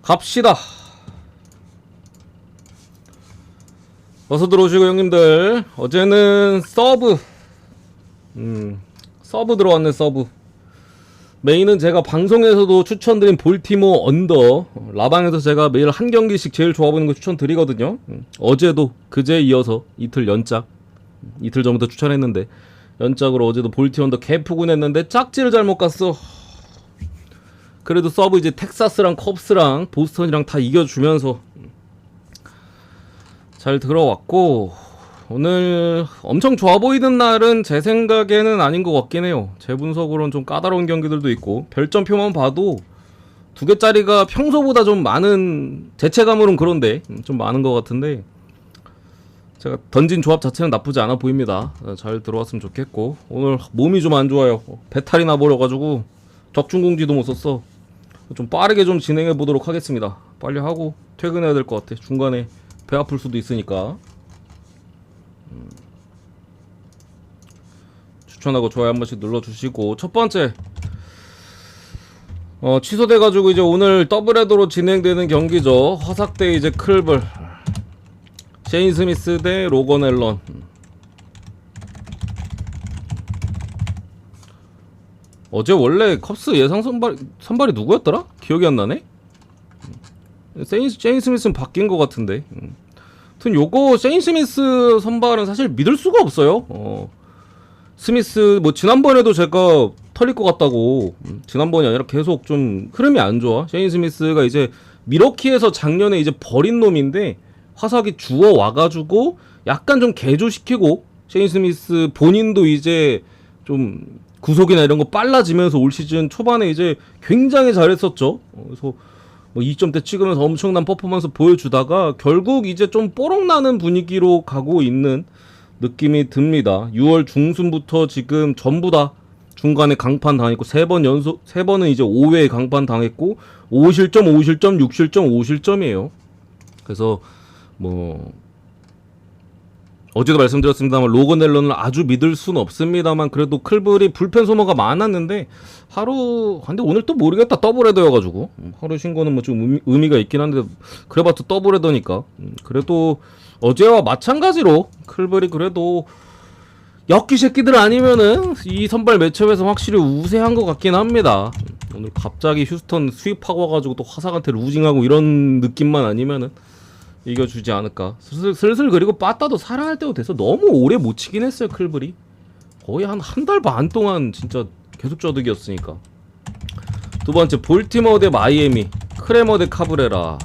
갑시다. 어서 들어오시고 형님들. 어제는 서브 들어왔네. 서브 메인은 제가 방송에서도 추천드린 볼티모 언더, 라방에서 제가 매일 한 경기씩 제일 좋아 보이는 거 추천드리거든요. 어제도 그제 이어서 이틀 연짝, 이틀 전부터 추천했는데 연짝으로 어제도 볼티 언더 개프군 했는데 짝지를 잘못 갔어. 그래도 서브 이제 텍사스랑 컵스랑 보스턴이랑 다 이겨주면서 잘 들어왔고, 오늘 엄청 좋아 보이는 날은 제 생각에는 아닌 것 같긴 해요. 제 분석으로는 좀 까다로운 경기들도 있고, 별점표만 봐도 두 개짜리가 평소보다 좀 많은, 제체감으로는 그런데 좀 많은 것 같은데, 제가 던진 조합 자체는 나쁘지 않아 보입니다. 잘 들어왔으면 좋겠고, 오늘 몸이 좀 안 좋아요. 배탈이 나버려가지고 적중공지도 못 썼어. 좀 빠르게 좀 진행해 보도록 하겠습니다. 빨리 하고 퇴근해야 될 것 같아. 중간에 배 아플 수도 있으니까. 추천하고 좋아요 한 번씩 눌러주시고, 첫 번째 취소돼가지고 이제 오늘 더블헤더로 진행되는 경기죠. 화삭대 이제 클블 셰인 스미스 대 로건 앨런. 어제 원래 컵스 예상 선발이 누구였더라? 기억이 안 나네. 셰인 스미스는 바뀐 것 같은데. 아무튼 요거 셰인 스미스 선발은 사실 믿을 수가 없어요. 스미스 뭐 지난번에도 제가 털릴 것 같다고, 지난번이 아니라 계속 좀 흐름이 안 좋아. 셰인 스미스가 이제 미러키에서 작년에 이제 버린 놈인데 화삭이 주워 와가지고 약간 좀 개조시키고, 셰인 스미스 본인도 이제 좀 구속이나 이런 거 빨라지면서 올 시즌 초반에 이제 굉장히 잘했었죠. 그래서 뭐 2점대 찍으면서 엄청난 퍼포먼스 보여주다가 결국 이제 좀 뽀록나는 분위기로 가고 있는 느낌이 듭니다. 6월 중순부터 지금 전부 다 중간에 강판 당했고, 3번은 이제 5회에 강판 당했고, 5실점, 5실점, 6실점, 5실점이에요. 그래서 뭐 어제도 말씀드렸습니다만 로건 앨런을 아주 믿을 수는 없습니다만, 그래도 클블이 불펜 소모가 많았는데 근데 오늘 또 모르겠다. 더블헤더여가지고 하루 쉰 거는 뭐 좀 의미가 있긴 한데, 그래봤자 더블헤더니까. 그래도 어제와 마찬가지로 클블이 그래도 엽기 새끼들 아니면은 이 선발 매치업에서 확실히 우세한 것 같긴 합니다. 오늘 갑자기 휴스턴 수입하고 와가지고 또 화삭한테 루징하고 이런 느낌만 아니면은 이겨주지 않을까. 슬슬 그리고 빠따도 살아날 때도 돼서 너무 오래 못 치긴 했어요. 클블이 거의 한 달 반 동안 진짜 계속 저득이었으니까. 두 번째 볼티모어 대 마이애미, 크레머 대 카브레라.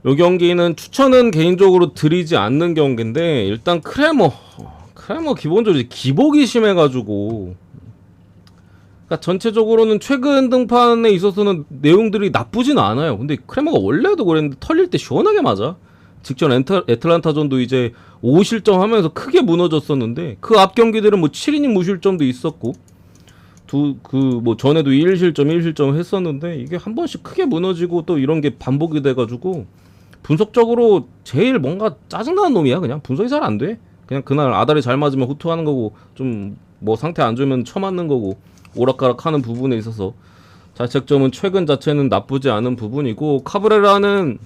요 경기는 추천은 개인적으로 드리지 않는 경기인데, 일단 크레머 기본적으로 기복이 심해가지고, 그러니까 전체적으로는 최근 등판에 있어서는 내용들이 나쁘진 않아요. 근데 크레머가 원래도 그랬는데 털릴 때 시원하게 맞아. 직전 애틀란타전도 이제 5실점 하면서 크게 무너졌었는데, 그 앞 경기들은 뭐 7이닝 무실점도 있었고, 뭐 전에도 1실점 했었는데, 이게 한 번씩 크게 무너지고 또 이런 게 반복이 돼가지고, 분석적으로 제일 뭔가 짜증나는 놈이야. 그냥 분석이 잘 안 돼. 그냥 그날 아다리 잘 맞으면 후투하는 거고, 좀 뭐 상태 안 좋으면 쳐맞는 거고, 오락가락하는 부분에 있어서 자책점은 최근 자체는 나쁘지 않은 부분이고, 카브레라는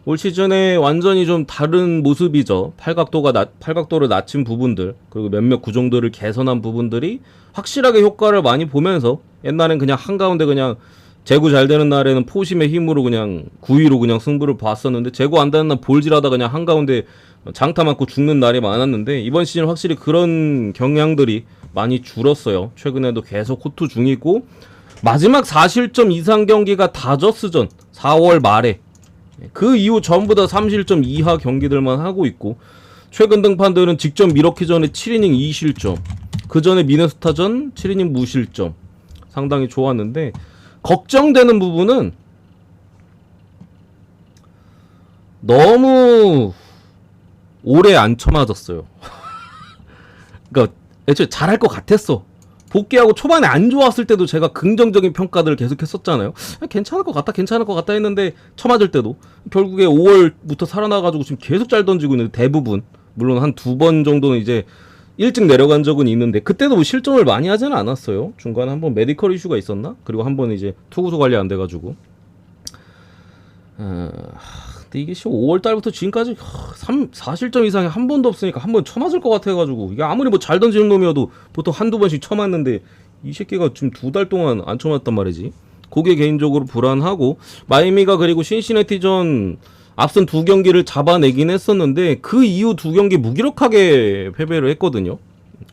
올 시즌에 완전히 좀 다른 모습이죠. 팔각도를 낮춘 부분들, 그리고 몇몇 구종들을 개선한 부분들이 확실하게 효과를 많이 보면서, 옛날엔 그냥 한가운데 그냥 제구 잘 되는 날에는 포심의 힘으로 그냥 9위로 그냥 승부를 봤었는데, 제구 안 되는 날 볼질하다 그냥 한가운데 장타 맞고 죽는 날이 많았는데, 이번 시즌 확실히 그런 경향들이 많이 줄었어요. 최근에도 계속 호투 중이고, 마지막 4실점 이상 경기가 다저스전 4월 말에, 그 이후 전부 다 3실점 이하 경기들만 하고 있고, 최근 등판들은 직전 미러키 전에 7이닝 2실점, 그 전에 미네소타전 7이닝 무실점, 상당히 좋았는데, 걱정되는 부분은 너무 오래 안 쳐맞았어요. 그러니까 애초에 잘할 것 같았어. 복귀하고 초반에 안 좋았을 때도 제가 긍정적인 평가들을 계속 했었잖아요. 괜찮을 것 같다 했는데, 쳐맞을 때도 결국에 5월부터 살아나가지고 지금 계속 잘 던지고 있는데, 대부분 물론 한 2번 정도는 이제 일찍 내려간 적은 있는데 그때도 뭐 실점을 많이 하지는 않았어요. 중간에 한번 메디컬 이슈가 있었나? 그리고 한 번 이제 투구수 관리 안 돼가지고. 근데 이게 5월 달부터 지금까지 4실점 이상이 한 번도 없으니까 한 번 쳐맞을 것 같아가지고 이게 아무리 뭐 잘 던지는 놈이어도 보통 한두 번씩 쳐맞는데 이 새끼가 지금 2달 동안 안 쳐맞단 말이지. 그게 개인적으로 불안하고 마이애미가 그리고 신시내티전 앞선 2경기를 잡아내긴 했었는데 그 이후 2경기 무기력하게 패배를 했거든요.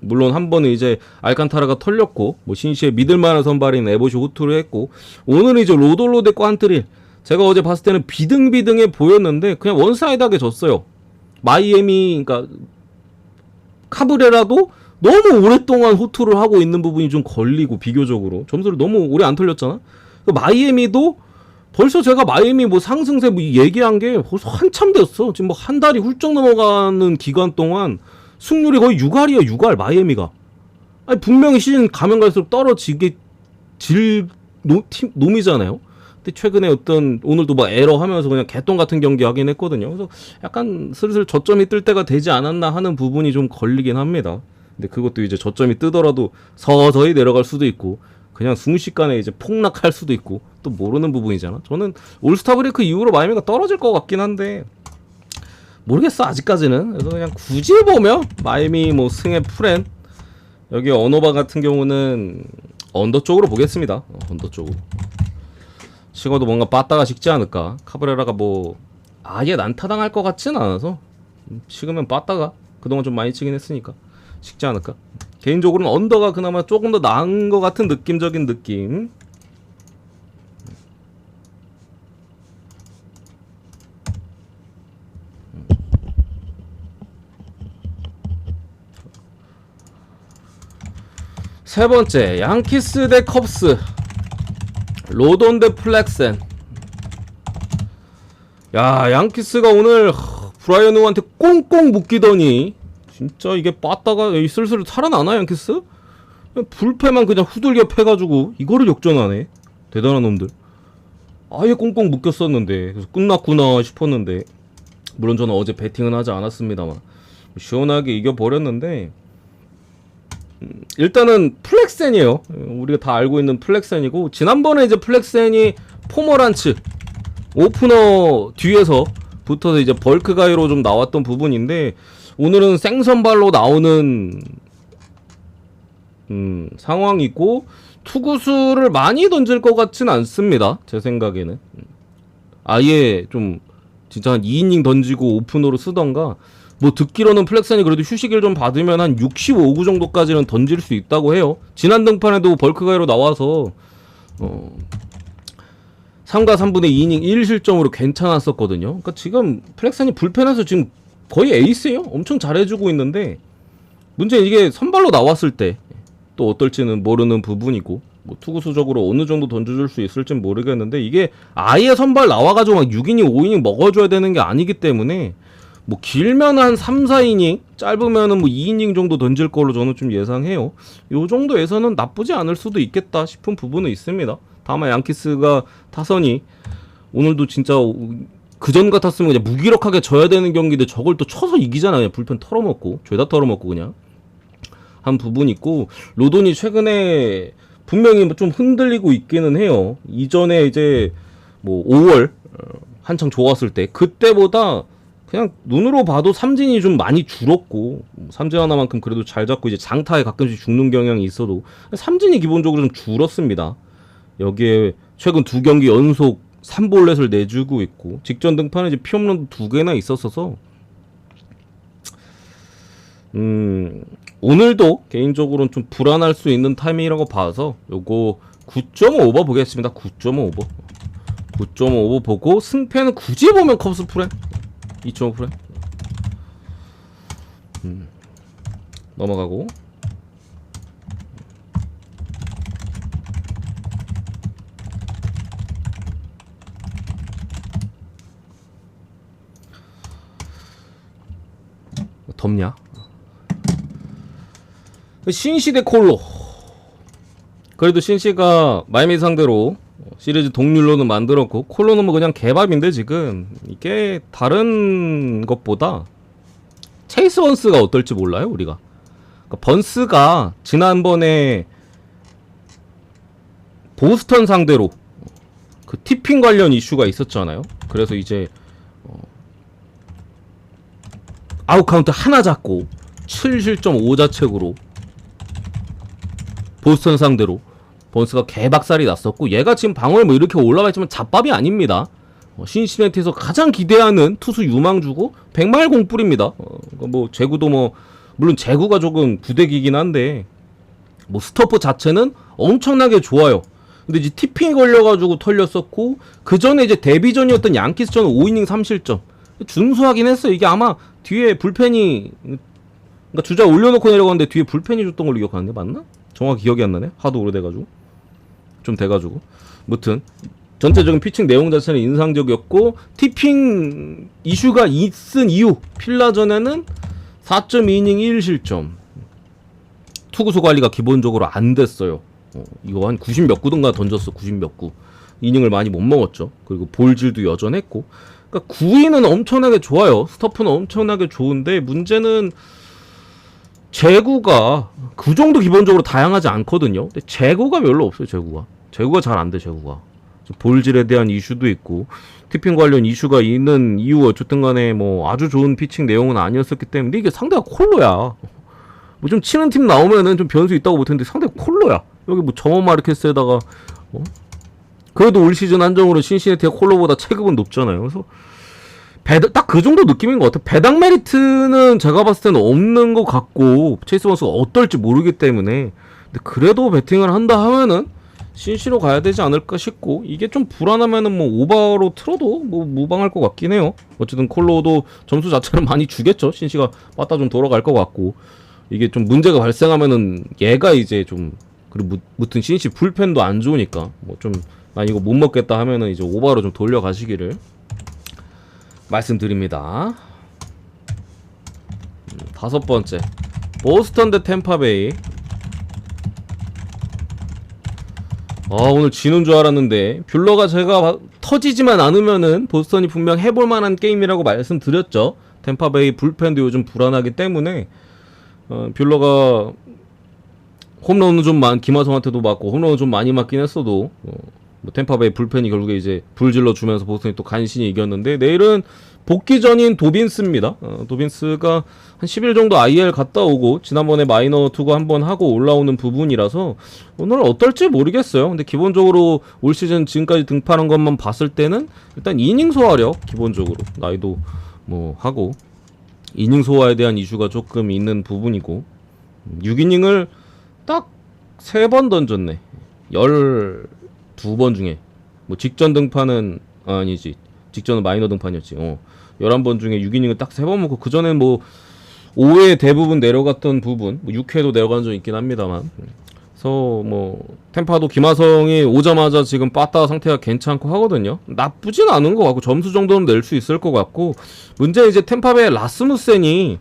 물론 한 번은 이제 알칸타라가 털렸고 뭐 신시의 믿을만한 선발인 에보시 호투를 했고 오늘은 이제 로돌로 대 꽌트릴 제가 어제 봤을 때는 비등비등해 보였는데 그냥 원사이드하게 졌어요. 마이애미 그러니까 카브레라도 너무 오랫동안 호투를 하고 있는 부분이 좀 걸리고 비교적으로 점수를 너무 오래 안 털렸잖아. 마이애미도 벌써 제가 마이애미 뭐 상승세 뭐 얘기한 게 벌써 한참 됐어. 지금 뭐 한 달이 훌쩍 넘어가는 기간 동안 승률이 거의 6할이야 6할 마이애미가. 아니 분명히 시즌 가면 갈수록 떨어지게 놈이잖아요. 근데 최근에 어떤 오늘도 뭐 에러 하면서 그냥 개똥 같은 경기 하긴 했거든요. 그래서 약간 슬슬 저점이 뜰 때가 되지 않았나 하는 부분이 좀 걸리긴 합니다. 근데 그것도 이제 저점이 뜨더라도 서서히 내려갈 수도 있고 그냥 순식간에 이제 폭락할 수도 있고 또 모르는 부분이잖아. 저는 올스타 브레이크 이후로 마이애미가 떨어질 것 같긴 한데 모르겠어 아직까지는. 그래서 그냥 굳이 보면 마이애미 뭐 승의 프렌 여기 언어바 같은 경우는 언더 쪽으로 보겠습니다. 언더 쪽으로 식어도 뭔가 빠따가 식지 않을까. 카브레라가 뭐 아예 난타당할 것 같진 않아서 식으면 빠따가 그동안 좀 많이 치긴 했으니까 식지 않을까. 개인적으로는 언더가 그나마 조금 더 나은 것 같은 느낌적인 느낌. 세 번째 양키스 대 컵스 로돈 대 플렉센. 야 양키스가 오늘 브라이언 우한테 꽁꽁 묶이더니 진짜 이게 빠따가 슬슬 살아나나 양키스? 불패만 그냥 후들겨 패가지고 이거를 역전하네. 대단한 놈들. 아예 꽁꽁 묶였었는데 그래서 끝났구나 싶었는데 물론 저는 어제 배팅은 하지 않았습니다만 시원하게 이겨버렸는데 일단은 플렉센이에요. 우리가 다 알고 있는 플렉센이고 지난번에 이제 플렉센이 포머란츠 오프너 뒤에서 붙어서 이제 벌크 가이로 좀 나왔던 부분인데 오늘은 생선발로 나오는 상황이고 투구수를 많이 던질 것 같진 않습니다. 제 생각에는 아예 좀 진짜 한 2이닝 던지고 오프너로 쓰던가 뭐 듣기로는 플렉센이 그래도 휴식일 좀 받으면 한 65구 정도까지는 던질 수 있다고 해요. 지난 등판에도 벌크 가이로 나와서 3과 3분의 2이닝 1실점으로 괜찮았었거든요. 그러니까 지금 플렉센이 불펜에서 지금 거의 에이스예요. 엄청 잘해주고 있는데 문제는 이게 선발로 나왔을 때 또 어떨지는 모르는 부분이고 뭐 투구수적으로 어느 정도 던져줄 수 있을진 모르겠는데 이게 아예 선발 나와가지고 막 6이닝 5이닝 먹어줘야 되는 게 아니기 때문에 뭐 길면 한 3, 4이닝 짧으면은 뭐 2이닝 정도 던질 걸로 저는 좀 예상해요. 요 정도에서는 나쁘지 않을 수도 있겠다 싶은 부분은 있습니다. 다만 양키스가 타선이 오늘도 진짜 그전 같았으면 그냥 무기력하게 져야 되는 경기인데 저걸 또 쳐서 이기잖아요. 불펜 털어먹고 죄다 털어먹고 그냥 한 부분이 있고 로돈이 최근에 분명히 좀 흔들리고 있기는 해요. 이전에 이제 뭐 5월 한창 좋았을 때 그때보다 그냥 눈으로 봐도 삼진이 좀 많이 줄었고 삼진 하나만큼 그래도 잘 잡고 이제 장타에 가끔씩 죽는 경향이 있어도 삼진이 기본적으로 좀 줄었습니다. 여기에 최근 2경기 연속 3볼넷을 내주고 있고 직전 등판에 이제 피홈런도 2개나 있었어서 오늘도 개인적으로는 좀 불안할 수 있는 타이밍이라고 봐서 요거 9.5 오버 보겠습니다. 9.5 오버 9.5 오버 보고 승패는 굳이 보면 컵스 프렌 2.5 프렌 넘어가고 덥냐? 신시 대 콜로. 그래도 신시가 마이애미 상대로 시리즈 동률로는 만들었고 콜로는 뭐 그냥 개밥인데 지금 이게 다른 것보다 체이스 원스가 어떨지 몰라요 우리가. 그러니까 번스가 지난번에 보스턴 상대로 그 티핑 관련 이슈가 있었잖아요. 그래서 이제 아웃 카운트 하나 잡고 7실점 5자책으로 보스턴 상대로 번스가 개박살이 났었고, 얘가 지금 방어에 뭐 이렇게 올라가 있지만 잡밥이 아닙니다. 신시내티에서 가장 기대하는 투수 유망주고 백말공 뿌립니다. 뭐 제구도 뭐 물론 제구가 조금 부대기긴 한데 뭐 스토퍼 자체는 엄청나게 좋아요. 근데 이제 티핑이 걸려가지고 털렸었고, 그 전에 이제 데뷔전이었던 양키스전은 5이닝 3실점 준수하긴 했어요. 이게 아마 뒤에 불펜이, 그러니까 주자 올려놓고 내려갔는데 뒤에 불펜이 줬던 걸로 기억하는데 맞나? 정확히 기억이 안 나네. 하도 오래돼가지고 좀 돼가지고. 무튼 전체적인 피칭 내용 자체는 인상적이었고, 티핑 이슈가 있은 이후 필라전에는 4.2이닝 1실점, 투구수 관리가 기본적으로 안 됐어요. 이거 한 90 몇 구든가 던졌어. 90 몇 구. 이닝을 많이 못 먹었죠. 그리고 볼질도 여전했고. 그러니까 9위는 엄청나게 좋아요. 스토프는 엄청나게 좋은데 문제는 제구가 그 정도 기본적으로 다양하지 않거든요. 근데 제구가 별로 없어요. 제구가 잘 안 돼. 제구가 볼질에 대한 이슈도 있고 티핑 관련 이슈가 있는 이유, 어쨌든 간에 뭐 아주 좋은 피칭 내용은 아니었었기 때문에. 이게 상대가 콜로야. 뭐 좀 치는 팀 나오면은 좀 변수 있다고 못했는데 상대가 콜로야. 여기 뭐 점원 마르케스에다가 그래도 올 시즌 한정으로 신시내티가 콜로보다 체급은 높잖아요. 그래서 딱 그 정도 느낌인 것 같아요. 배당 메리트는 제가 봤을 때는 없는 것 같고, 체이스 번스가 어떨지 모르기 때문에. 근데 그래도 배팅을 한다 하면은 신시로 가야 되지 않을까 싶고, 이게 좀 불안하면은 뭐 오버로 틀어도 뭐 무방할 것 같긴 해요. 어쨌든 콜로도 점수 자체를 많이 주겠죠. 신시가 빠따 좀 돌아갈 것 같고, 이게 좀 문제가 발생하면은 얘가 이제 좀, 그리고 무튼 신시 불펜도 안 좋으니까 뭐 좀 난 이거 못 먹겠다 하면은 이제 오버로 좀 돌려가시기를 말씀드립니다. 다섯 번째, 보스턴 대 템파베이. 오늘 지는 줄 알았는데, 뷰러가 제가 터지지만 않으면은 보스턴이 분명 해볼 만한 게임이라고 말씀드렸죠. 템파베이 불펜도 요즘 불안하기 때문에 뷰러가 홈런은 좀 김하성한테도 맞고 홈런은 좀 많이 맞긴 했어도 뭐 템파베이 불펜이 결국에 이제 불질러 주면서 보스턴이 또 간신히 이겼는데, 내일은 복귀전인 도빈스입니다. 도빈스가 한 10일 정도 IL 갔다 오고 지난번에 마이너 투구 한번 하고 올라오는 부분이라서 오늘 어떨지 모르겠어요. 근데 기본적으로 올 시즌 지금까지 등판한 것만 봤을 때는 일단 이닝 소화력, 기본적으로 나이도 뭐 하고 이닝 소화에 대한 이슈가 조금 있는 부분이고, 6이닝을 딱 3번 던졌네. 12번 중에 뭐 직전 등판은 아니지, 직전은 마이너 등판이었지. 11번 중에 6이닝을 딱 3번 먹고, 그전엔 뭐 5회 대부분 내려갔던 부분, 뭐 6회도 내려간 적 있긴 합니다만. 그래서 뭐 템파도 김하성이 오자마자 지금 빠따 상태가 괜찮고 하거든요. 나쁘진 않은 것 같고 점수 정도는 낼 수 있을 것 같고, 문제는 이제 템파베의 라스무센이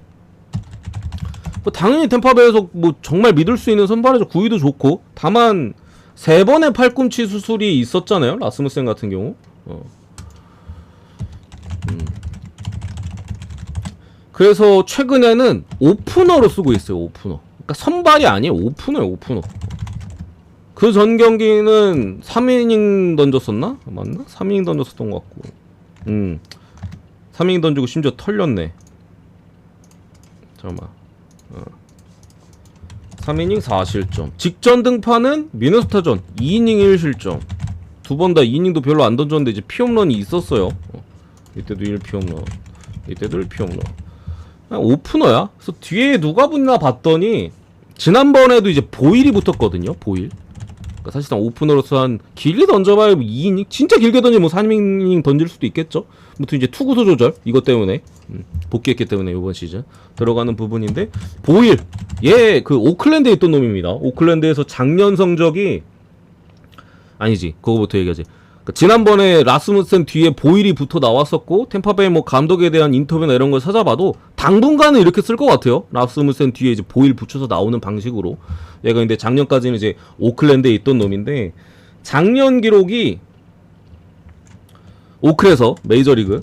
뭐 당연히 템파베에서 뭐 정말 믿을 수 있는 선발이죠. 구위도 좋고. 다만 3번의 팔꿈치 수술이 있었잖아요, 라스무센 같은 경우. 그래서 최근에는 오프너로 쓰고 있어요. 오프너. 그러니까 선발이 아니에요. 오프너예요. 오프너. 그 전 경기는 3이닝 던졌었나? 맞나? 3이닝 던졌었던 것 같고. 3이닝 던지고 심지어 털렸네. 잠깐만. 3이닝 4실점. 직전 등판은 미네소타전 2이닝 1실점. 두 번 다 2이닝도 별로 안 던졌는데 이제 피홈런이 있었어요. 이때도 1피홈런, 이때도 1피홈런. 오프너야. 그래서 뒤에 누가 붙나 봤더니 지난번에도 이제 보일이 붙었거든요. 보일. 그러니까 사실상 오프너로서 한 길게 던져봐야 2이닝, 진짜 길게 던지면 뭐 3이닝 던질 수도 있겠죠. 아무튼 이제 투구수 조절, 이것 때문에 복귀했기 때문에 이번 시즌 들어가는 부분인데, 보일 얘 그 오클랜드에 있던 놈입니다. 오클랜드에서 작년 성적이 아니지, 그거부터 얘기하지. 그러니까 지난번에 라스무센 뒤에 보일이 붙어 나왔었고, 템파베이 뭐 감독에 대한 인터뷰나 이런 걸 찾아봐도 당분간은 이렇게 쓸 것 같아요. 라스무센 뒤에 이제 보일 붙여서 나오는 방식으로. 얘가 근데 작년까지는 이제 오클랜드에 있던 놈인데, 작년 기록이 오클에서 메이저리그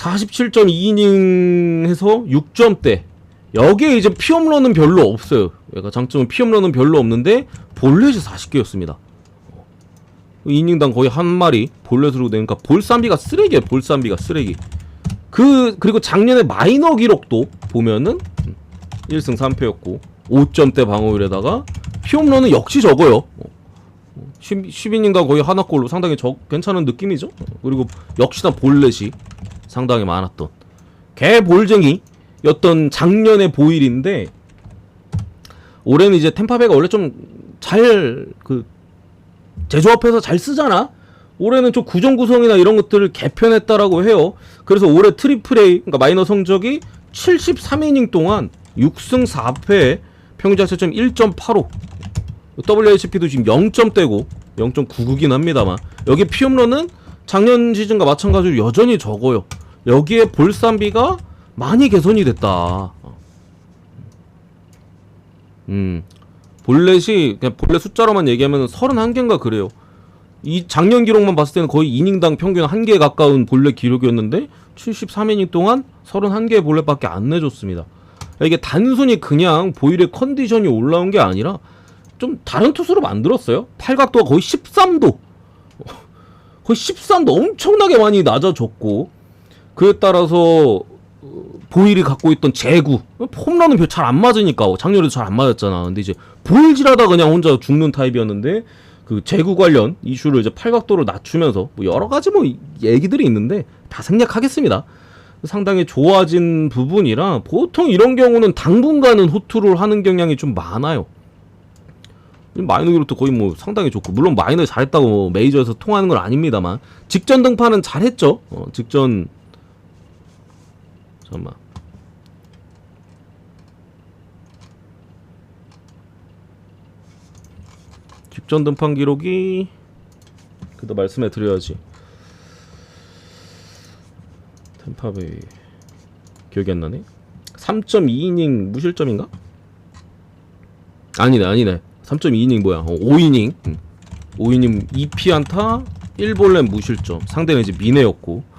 47.2이닝 해서 6점대. 여기에 이제 피홈런은 별로 없어요. 얘가 장점은 피홈런은 별로 없는데 볼넷이 40개였습니다. 이닝당 거의 한 마리 볼넷으로 되니까 볼쌈비가 쓰레기예요. 볼쌈비가 쓰레기. 그리고 작년에 마이너 기록도 보면은 1승 3패였고 5점대 방어율에다가 피홈런은 역시 적어요. 10이닝당 거의 하나꼴로 상당히 괜찮은 느낌이죠. 그리고 역시나 볼넷이 상당히 많았던 개볼쟁이였던 작년의 보일인데, 올해는 이제 템파베이가 원래 좀 잘 제조합해서 잘 쓰잖아. 올해는 좀 구종 구성이나 이런 것들을 개편했다라고 해요. 그래서 올해 트리플 A, 그러니까 마이너 성적이 73이닝 동안 6승 4패, 평균 자책점 1.85, WHP도 지금 0점대고 0.99긴 합니다만, 여기 피홈런은 작년 시즌과 마찬가지로 여전히 적어요. 여기에 볼쌈비가 많이 개선이 됐다. 볼넷이 그냥 볼넷 숫자로만 얘기하면 31개인가 그래요. 이 작년 기록만 봤을 때는 거의 이닝당 평균 1개에 가까운 볼넷 기록이었는데 73이닝 동안 31개의 볼넷밖에 안 내줬습니다. 이게 단순히 그냥 보일의 컨디션이 올라온 게 아니라 좀 다른 투수로 만들었어요. 팔각도가 거의 13도, 거의 13도 엄청나게 많이 낮아졌고, 그에 따라서 보일이 갖고 있던 제구, 홈런은 별 잘 안 맞으니까, 작년에도 잘 안 맞았잖아. 근데 이제 보일질하다 그냥 혼자 죽는 타입이었는데, 그 제구 관련 이슈를 이제 팔각도를 낮추면서 뭐 여러 가지 뭐 얘기들이 있는데 다 생략하겠습니다. 상당히 좋아진 부분이라 보통 이런 경우는 당분간은 호투를 하는 경향이 좀 많아요. 마이너 기록도 거의 뭐 상당히 좋고, 물론 마이너 잘했다고 뭐 메이저에서 통하는 건 아닙니다만 직전 등판은 잘했죠. 직전 잠깐만, 직전 등판 기록이 그도 말씀해 드려야지. 템파베이 기억이 안 나네. 3.2이닝 무실점인가? 아니네. 3.2이닝 뭐야? 5이닝. 5이닝 2피안타 1볼넷 무실점. 상대는 이제 미네였고.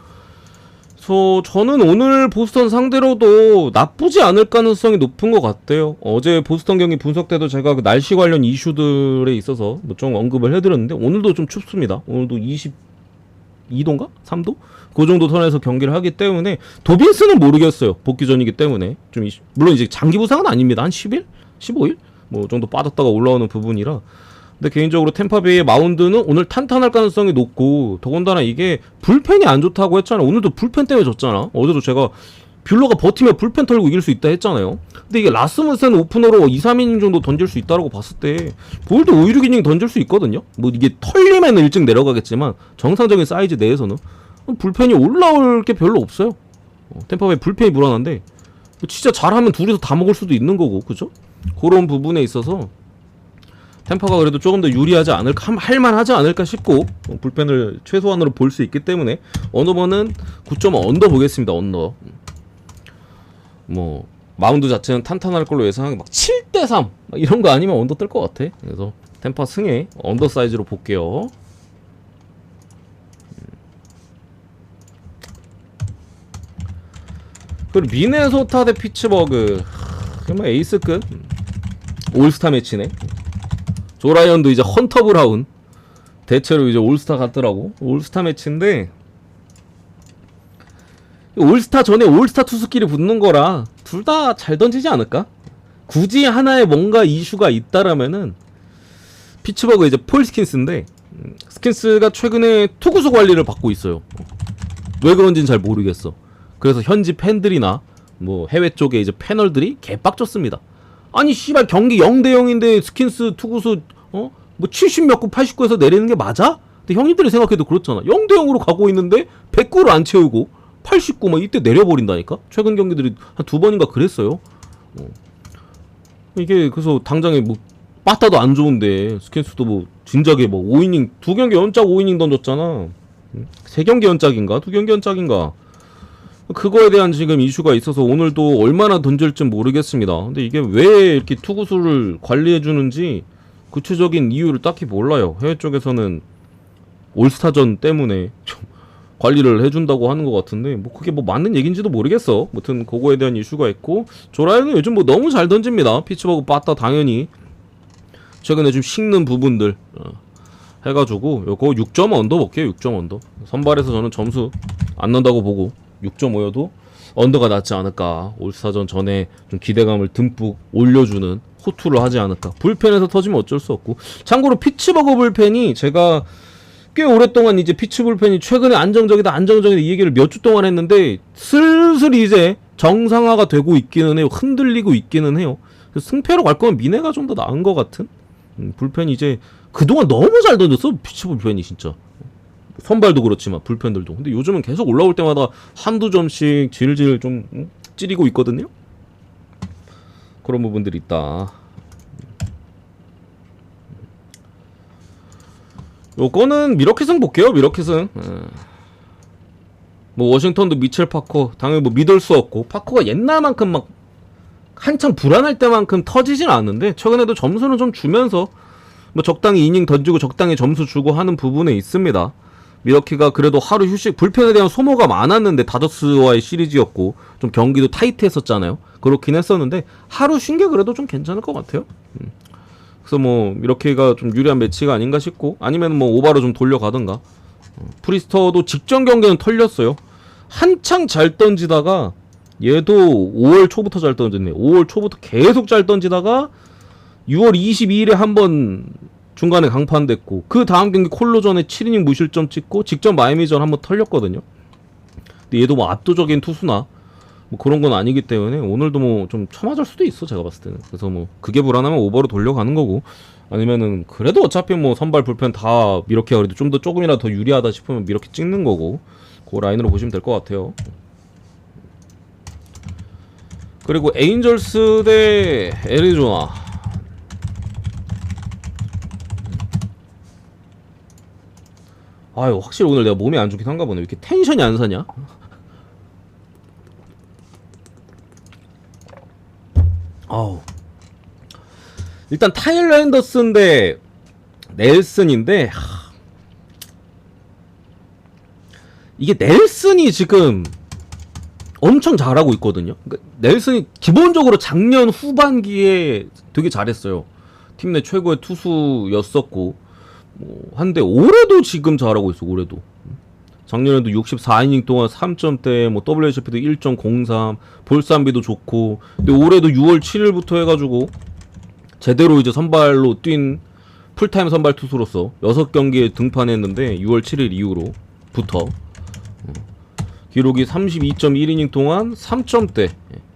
그래서 저는 오늘 보스턴 상대로도 나쁘지 않을 가능성이 높은 것 같아요. 어제 보스턴 경기 분석 때도 제가 그 날씨 관련 이슈들에 있어서 뭐 좀 언급을 해드렸는데, 오늘도 좀 춥습니다. 오늘도 22도인가? 3도? 그 정도 선에서 경기를 하기 때문에, 도빈스는 모르겠어요. 복귀 전이기 때문에. 좀 물론 이제 장기 부상은 아닙니다. 한 10일? 15일? 뭐 정도 빠졌다가 올라오는 부분이라. 근데 개인적으로 템파베이의 마운드는 오늘 탄탄할 가능성이 높고, 더군다나 이게 불펜이 안 좋다고 했잖아. 오늘도 불펜 때문에 졌잖아. 어제도 제가 뷰러가 버티면 불펜 털고 이길 수 있다 했잖아요. 근데 이게 라스무센 오프너로 2, 3이닝 정도 던질 수 있다고 봤을 때 보일도 5, 6이닝 던질 수 있거든요. 뭐 이게 털리면 일찍 내려가겠지만 정상적인 사이즈 내에서는 불펜이 올라올 게 별로 없어요. 템파베이 불펜이 불안한데 진짜 잘하면 둘이서 다 먹을 수도 있는 거고, 그죠? 그런 부분에 있어서 템파가 그래도 조금 더 유리하지 않을까, 할만하지 않을까 싶고, 불펜을 최소한으로 볼 수 있기 때문에 언더버는 9.5 언더 보겠습니다. 언더. 뭐 마운드 자체는 탄탄할 걸로 예상하기 막 7대3 이런 거 아니면 언더 뜰 것 같아. 그래서 템파 승에 언더 사이즈로 볼게요. 그리고 미네소타 대 피츠버그, 정말 에이스급 올스타 매치네. 조라이언도 이제 헌터 브라운 대체로 이제 올스타 같더라고. 올스타 매치인데, 올스타 전에 올스타 투수끼리 붙는 거라 둘 다 잘 던지지 않을까? 굳이 하나에 뭔가 이슈가 있다라면은 피츠버그 이제 폴 스킨스인데, 스킨스가 최근에 투구수 관리를 받고 있어요. 왜 그런지는 잘 모르겠어. 그래서 현지 팬들이나 뭐 해외 쪽에 이제 패널들이 개빡쳤습니다. 아니 씨발 경기 0대0인데 스킨스 투구수 뭐 70몇 구 89에서 내리는 게 맞아? 근데 형님들이 생각해도 그렇잖아. 0대0으로 가고 있는데 100구를 안 채우고 89 막 이때 내려버린다니까? 최근 경기들이 한 두 번인가 그랬어요. 이게 그래서 당장에 뭐 빠따도 안 좋은데 스킨스도 뭐 진작에 뭐 5이닝 2경기 연짝 5이닝 던졌잖아. 3경기 연짝인가? 2경기 연짝인가? 그거에 대한 지금 이슈가 있어서 오늘도 얼마나 던질지 모르겠습니다. 근데 이게 왜 이렇게 투구수를 관리해주는지 구체적인 이유를 딱히 몰라요. 해외 쪽에서는 올스타전 때문에 좀 관리를 해준다고 하는 것 같은데 뭐 그게 뭐 맞는 얘기인지도 모르겠어. 아무튼 그거에 대한 이슈가 있고 조라이는 요즘 뭐 너무 잘 던집니다. 피츠버그 빠따 당연히 최근에 좀 식는 부분들 해가지고 요거 6점 언더 볼게요. 6점 언더. 선발에서 저는 점수 안 넣는다고 보고 6.5여도 언더가 낫지 않을까. 올스타전 전에 좀 기대감을 듬뿍 올려주는 호투를 하지 않을까. 불펜에서 터지면 어쩔 수 없고. 참고로 피츠버그 불펜이 제가 꽤 오랫동안 이제 피츠 불펜이 최근에 안정적이다 이 얘기를 몇 주 동안 했는데 슬슬 이제 정상화가 되고 있기는 해요. 흔들리고 있기는 해요. 승패로 갈 거면 미네가 좀 더 나은 것 같은. 불펜이 이제 그동안 너무 잘 던졌어. 피츠 불펜이 진짜. 선발도 그렇지만 불펜들도. 근데 요즘은 계속 올라올 때마다 한두 점씩 질질 좀 찌르고 있거든요. 그런 부분들이 있다. 요거는 미러킷은 볼게요. 미러킷은 뭐 워싱턴도 미첼 파커 당연히 뭐 믿을 수 없고, 파커가 옛날만큼 막 한창 불안할 때만큼 터지진 않는데 최근에도 점수는 좀 주면서 뭐 적당히 이닝 던지고 적당히 점수 주고 하는 부분에 있습니다. 미러키가 그래도 하루 휴식, 불펜에 대한 소모가 많았는데 다저스와의 시리즈였고 좀 경기도 타이트했었잖아요. 그렇긴 했었는데 하루 쉰 게 그래도 좀 괜찮을 것 같아요. 그래서 뭐 미러키가 좀 유리한 매치가 아닌가 싶고, 아니면 뭐 오바로 좀 돌려가든가. 프리스터도 직전 경기는 털렸어요. 한창 잘 던지다가 얘도 5월 초부터 잘 던졌네. 5월 초부터 계속 잘 던지다가 6월 22일에 한번 중간에 강판됐고, 그 다음 경기 콜로전에 7이닝 무실점 찍고 직전 마이애미전 한번 털렸거든요. 근데 얘도 뭐 압도적인 투수나 뭐 그런 건 아니기 때문에 오늘도 뭐 좀 처맞을 수도 있어, 제가 봤을 때는. 그래서 뭐 그게 불안하면 오버로 돌려가는 거고, 아니면은 그래도 어차피 뭐 선발 불펜 다 미러키가 그래도 좀 더 조금이라도 더 유리하다 싶으면 미러키 찍는 거고, 그 라인으로 보시면 될 것 같아요. 그리고 에인절스 대 애리조나. 아유, 확실히 오늘 내가 몸이 안 좋긴 한가 보네. 왜 이렇게 텐션이 안 사냐? 아우. 일단 타일러 앤더슨 대 넬슨인데, 이게 넬슨이 지금 엄청 잘하고 있거든요. 그러니까 넬슨이 기본적으로 작년 후반기에 되게 잘했어요. 팀 내 최고의 투수였었고, 뭐 한데 올해도 지금 잘하고 있어. 올해도 작년에도 64이닝 동안 3점대, 뭐 WHP도 1.03, 볼산비도 좋고. 근데 올해도 6월 7일부터 해가지고 제대로 이제 선발로 뛴 풀타임 선발 투수로서 6경기에 등판했는데 6월 7일 이후로부터 기록이 32.1이닝 동안 3점대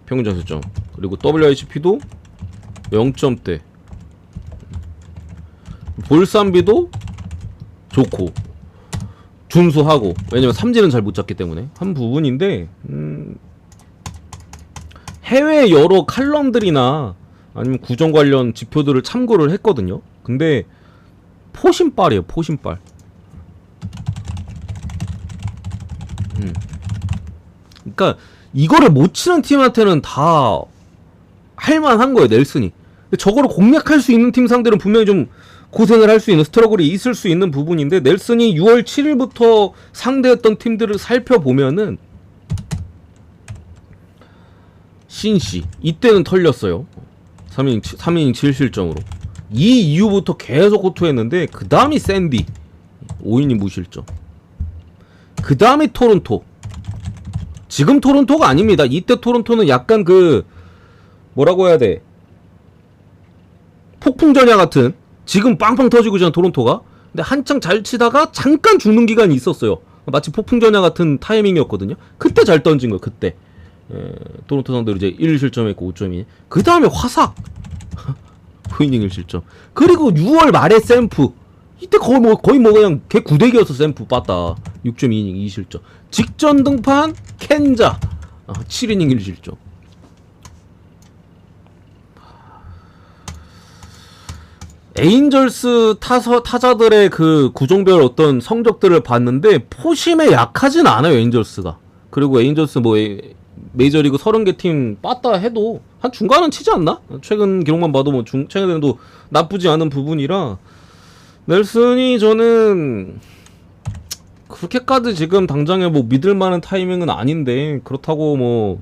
평균 자책점, 그리고 WHP도 0점대, 볼산비도 좋고 준수하고, 왜냐면 삼진은 잘 못 잡기 때문에 한 부분인데, 해외 여러 칼럼들이나 아니면 구정 관련 지표들을 참고를 했거든요. 근데 포신빨이에요, 포신빨. 그러니까 이거를 못 치는 팀한테는 다 할만한 거예요, 넬슨이. 근데 저거를 공략할 수 있는 팀 상대는 분명히 좀 고생을 할 수 있는, 스트러글이 있을 수 있는 부분인데, 넬슨이 6월 7일부터 상대했던 팀들을 살펴보면은 신시 이때는 털렸어요. 3이닝 7실점으로. 이 이후부터 계속 호투했는데, 그 다음이 샌디 5이닝 무실점, 그 다음이 토론토. 지금 토론토가 아닙니다. 이때 토론토는 약간 그 뭐라고 해야 돼, 폭풍전야 같은, 지금 빵빵 터지고 있잖아 토론토가. 근데 한창 잘 치다가 잠깐 죽는 기간이 있었어요. 마치 폭풍전야 같은 타이밍이었거든요. 그때 잘 던진 거예요. 그때 토론토 상대로 이제 1실점했고 5점이. 그 다음에 화삭 9이닝 1실점. 그리고 6월 말에 샘프, 이때 거의 뭐 그냥 걔 구대기였어. 샘프 빠따 6.2이닝 2실점. 직전 등판 켄자 7이닝 1실점. 에인절스 타자들의 그 구종별 어떤 성적들을 봤는데 포심에 약하진 않아요, 에인절스가. 그리고 에인절스 뭐 메이저리그 30개 팀 빠따 해도 한 중간은 치지 않나? 최근 기록만 봐도 뭐 최근에도 나쁘지 않은 부분이라, 넬슨이 저는 그렇게까지 지금 당장에 뭐 믿을 만한 타이밍은 아닌데, 그렇다고 뭐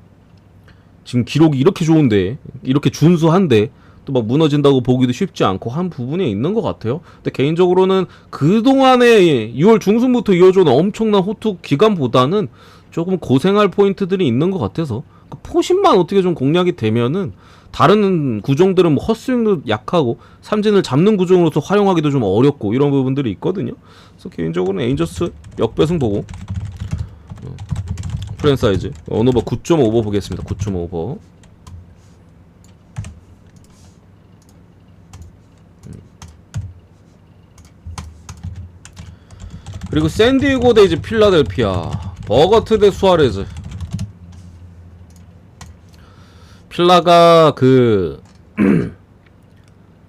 지금 기록이 이렇게 좋은데, 이렇게 준수한데 또 막 무너진다고 보기도 쉽지 않고 한 부분이 있는 것 같아요. 근데 개인적으로는 그동안에 6월 중순부터 이어져온 엄청난 호투 기간보다는 조금 고생할 포인트들이 있는 것 같아서, 포신만 어떻게 좀 공략이 되면은 다른 구종들은 뭐 헛스윙도 약하고 삼진을 잡는 구종으로서 활용하기도 좀 어렵고 이런 부분들이 있거든요. 그래서 개인적으로는 에인저스 역배승 보고 프렌 사이즈 언오버 9.5버 보겠습니다. 9.5버. 그리고 샌디에고 대 이제 필라델피아, 버거트 대 수아레즈. 필라가 그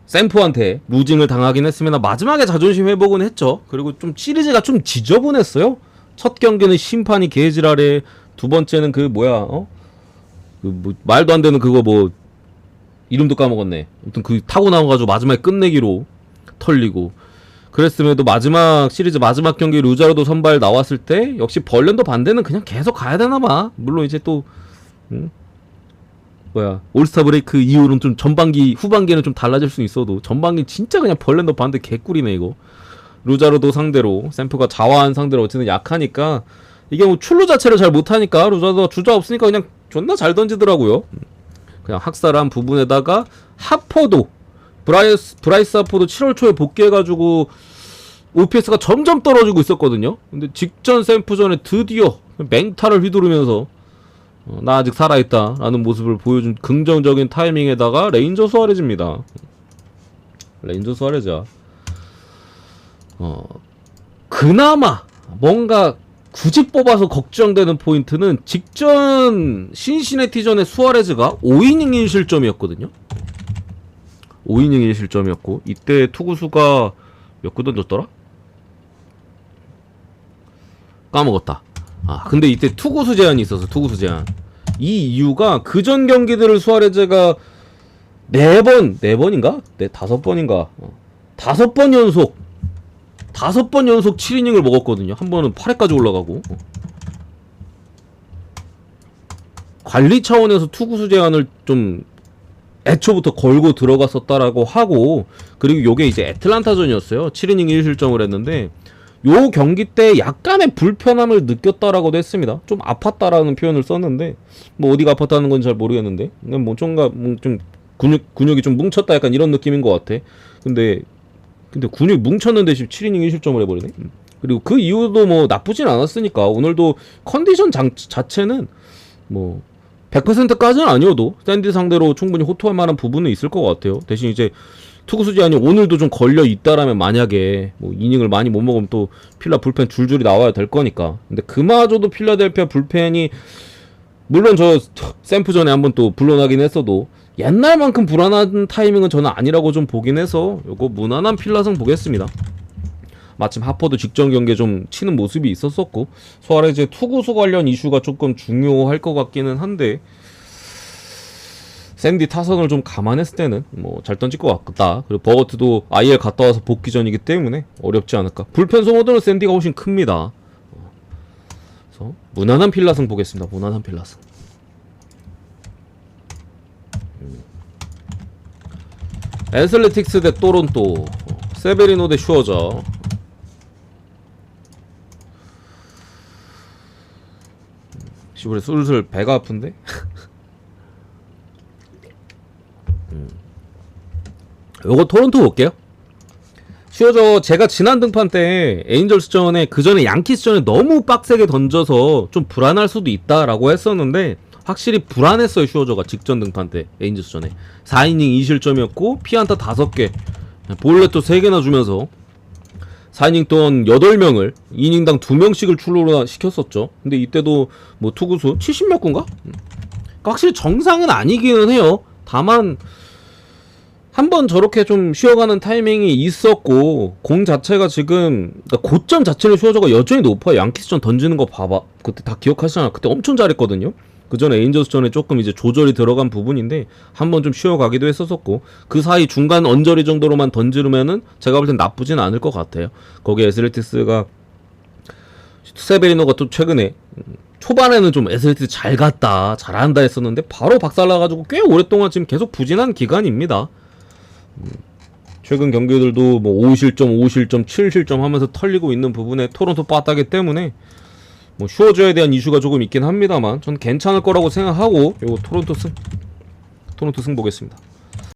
샘프한테 루징을 당하긴 했으면 마지막에 자존심 회복은 했죠. 그리고 좀 시리즈가 좀 지저분했어요. 첫 경기는 심판이 개지랄해, 두 번째는 그 뭐야 그 뭐 말도 안 되는 그거 뭐 이름도 까먹었네. 아무튼 그 타고 나와가지고 마지막에 끝내기로 털리고. 그랬음에도 마지막 시리즈 마지막 경기 루자르도 선발 나왔을 때 역시 벌렌더 반대는 그냥 계속 가야 되나봐. 물론 이제 또 뭐야 올스타 브레이크 이후로는 좀 전반기 후반기에는 좀 달라질 수 있어도 전반기 진짜 그냥 벌렌더 반대 개꿀이네 이거. 루자르도 상대로 샘프가 자화한 상대로 어쨌든 약하니까 이게 뭐 출루 자체를 잘 못하니까 루자르도 주자 없으니까 그냥 존나 잘 던지더라고요. 그냥 학살한 부분에다가 하퍼도 브라이스 하퍼도 7월 초에 복귀해가지고 OPS가 점점 떨어지고 있었거든요. 근데 직전 샘프전에 드디어 맹타를 휘두르면서 나 아직 살아있다 라는 모습을 보여준 긍정적인 타이밍에다가 레인저 수아레즈입니다. 레인저 수아레즈야. 그나마 뭔가 굳이 뽑아서 걱정되는 포인트는 직전 신시내티전의 수아레즈가 5이닝 1실점이었거든요 5이닝 1실점이었고 이때 투구수가 몇 구 던졌더라? 까먹었다. 근데 이때 투구수 제한이 있어서 투구수 제한. 이 이유가 그전 경기들을 수아레즈가 4번인가? 5번인가? 5번 연속 7이닝을 먹었거든요. 한 번은 8회까지 올라가고. 관리 차원에서 투구수 제한을 좀 애초부터 걸고 들어갔었다라고 하고, 그리고 요게 이제 애틀란타전이었어요. 7이닝 1실점을 했는데 요 경기 때 약간의 불편함을 느꼈다라고도 했습니다. 좀 아팠다라는 표현을 썼는데 뭐 어디가 아팠다는 건 잘 모르겠는데 뭐 좀 근육이 좀 뭉쳤다 약간 이런 느낌인 것 같아. 근데 근육이 뭉쳤는데 7이닝 1실점을 해버리네. 그리고 그 이후도 뭐 나쁘진 않았으니까 오늘도 컨디션 자체는 뭐 100%까지는 아니어도 샌디 상대로 충분히 호투할 만한 부분은 있을 것 같아요. 대신 이제 투구수 제한이 오늘도 좀 걸려 있다라면 만약에 뭐 이닝을 많이 못 먹으면 또 필라 불펜 줄줄이 나와야 될 거니까. 근데 그마저도 필라델피아 불펜이 물론 저 샘프 전에 한번 또 불러나긴 했어도 옛날만큼 불안한 타이밍은 저는 아니라고 좀 보긴 해서 요거 무난한 필라승 보겠습니다. 마침 하퍼도 직전 경기에 좀 치는 모습이 있었었고 수아레즈의 투구수 관련 이슈가 조금 중요할 것 같기는 한데 샌디 타선을 좀 감안했을 때는 뭐 잘 던질 것 같다. 그리고 버거트도 IL 갔다 와서 복귀 전이기 때문에 어렵지 않을까. 불펜 소모도는 샌디가 훨씬 큽니다. 그래서 무난한 필라승 보겠습니다. 무난한 필라승. 애슬레틱스 대 토론토, 세베리노 대 슈어저. 시부레 슬슬 배가 아픈데? 요거 토론토 볼게요. 슈어저 제가 지난 등판 때 에인절스전에 그전에 양키스전에 너무 빡세게 던져서 좀 불안할 수도 있다라고 했었는데 확실히 불안했어요. 슈어저가 직전 등판 때 에인절스전에 4이닝 2실점이었고 피안타 5개 볼넷도 3개나 주면서 4이닝 동안 8명을 2이닝당 2명씩을 출루를 시켰었죠. 근데 이때도 뭐 투구수 70몇 구인가? 확실히 정상은 아니기는 해요. 다만 한번 저렇게 좀 쉬어가는 타이밍이 있었고 공 자체가 지금 그러니까 고점 자체는 슈어저가 여전히 높아요. 양키스전 던지는 거 봐봐. 그때 다 기억하시잖아. 그때 엄청 잘했거든요. 그 전에 에인저스전에 조금 이제 조절이 들어간 부분인데 한번 좀 쉬어가기도 했었었고 그 사이 중간 언저리 정도로만 던지면은 제가 볼 땐 나쁘진 않을 것 같아요. 거기에 애슬레틱스가 세베리노가 또 최근에 초반에는 좀 SLT 잘 갔다 잘한다 했었는데 바로 박살나가지고 꽤 오랫동안 지금 계속 부진한 기간입니다. 최근 경기들도 뭐 5실점, 5실점, 7실점 하면서 털리고 있는 부분에 토론토 빠따기 때문에 뭐 슈어저에 대한 이슈가 조금 있긴 합니다만 전 괜찮을 거라고 생각하고 요 토론토 승 보겠습니다.